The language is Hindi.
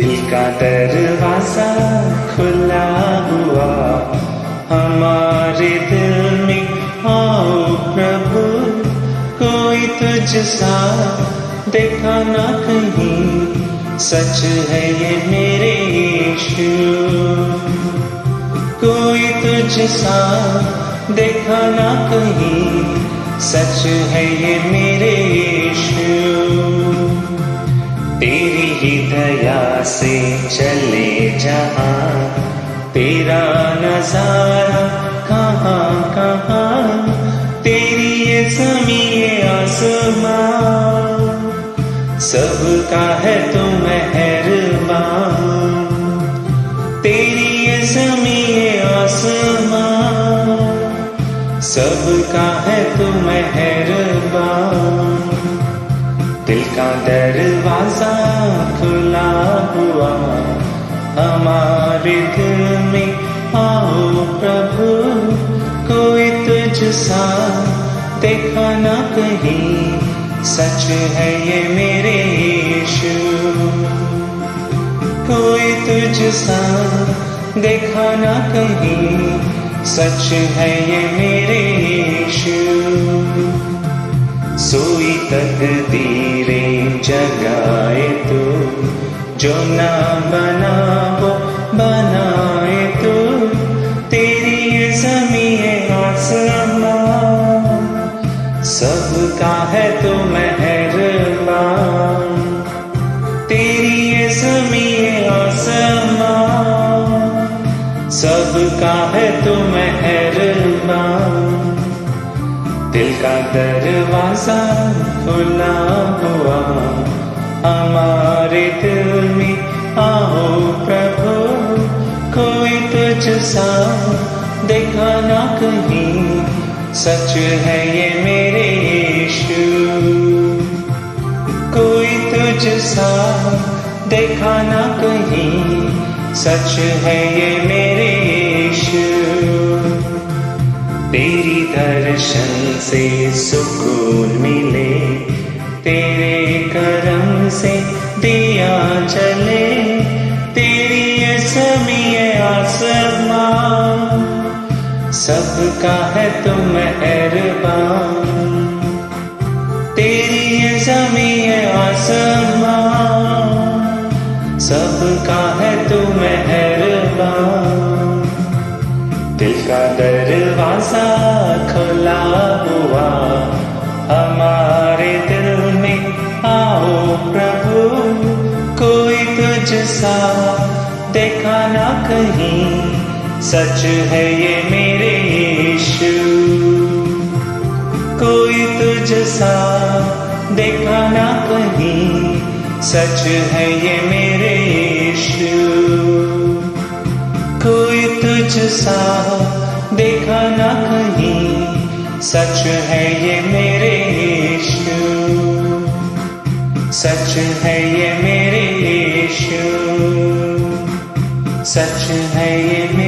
दिल का दरवाजा खुला हुआ, हमारे दिल में आओ प्रभु। कोई तुझसा देखा ना कहीं, सच है ये मेरे यीशु। कोई तुझसा देखा ना कहीं, सच है ये मेरे यीशु। तेरी ही दया से चले जहाँ, तेरा नजारा कहाँ कहाँ। तेरी ये ज़मीं ये आसमां, सबका है तू मेहरबान। तेरी ये ज़मीं ये आसमां, सबका है तू मेहरबान। दिल का दरवाजा खुला हुआ, हमारे दिल में आओ प्रभु। कोई तुझसा देखा ना कहीं, सच है ये मेरे यीशु। कोई तुझसा देखा ना कहीं, सच है ये मेरे यीशु। सोई तकदीरें जगाए तू, जो ना बना वो बनाए तू। तेरी ये ज़मीं ये आसमां, सबका है तू मेहरबान। तेरी ये ज़मीं ये आसमां, सबका है तू मेहरबान। दिल का दरवाजा खुला हुआ, हमारे दिल में आओ प्रभु। कोई तुझसा देखा ना कहीं, सच है ये मेरे यीशु। कोई तुझसा देखा ना कहीं, सच है ये मेरे यीशु। तेरी दर्शन से सुकून मिले, तेरे करम से दिया जले। तेरी ये ज़मीं ये आसमां, सबका है तू मेहरबान। तेरी ये ज़मीं ये आसमां, सबका है तू मेहरबान। दिल का दरवाजा खुला हुआ, हमारे दिल में आओ प्रभु। कोई तुझसा देखा ना कहीं, सच है ये मेरे यीशु। कोई तुझसा देखा ना कहीं, सच है ये मेरे यीशु। कोई तुझसा देखा ना कहीं, सच है ये मेरे यीशु। सच है ये मेरे यीशु, सच है ये मेरे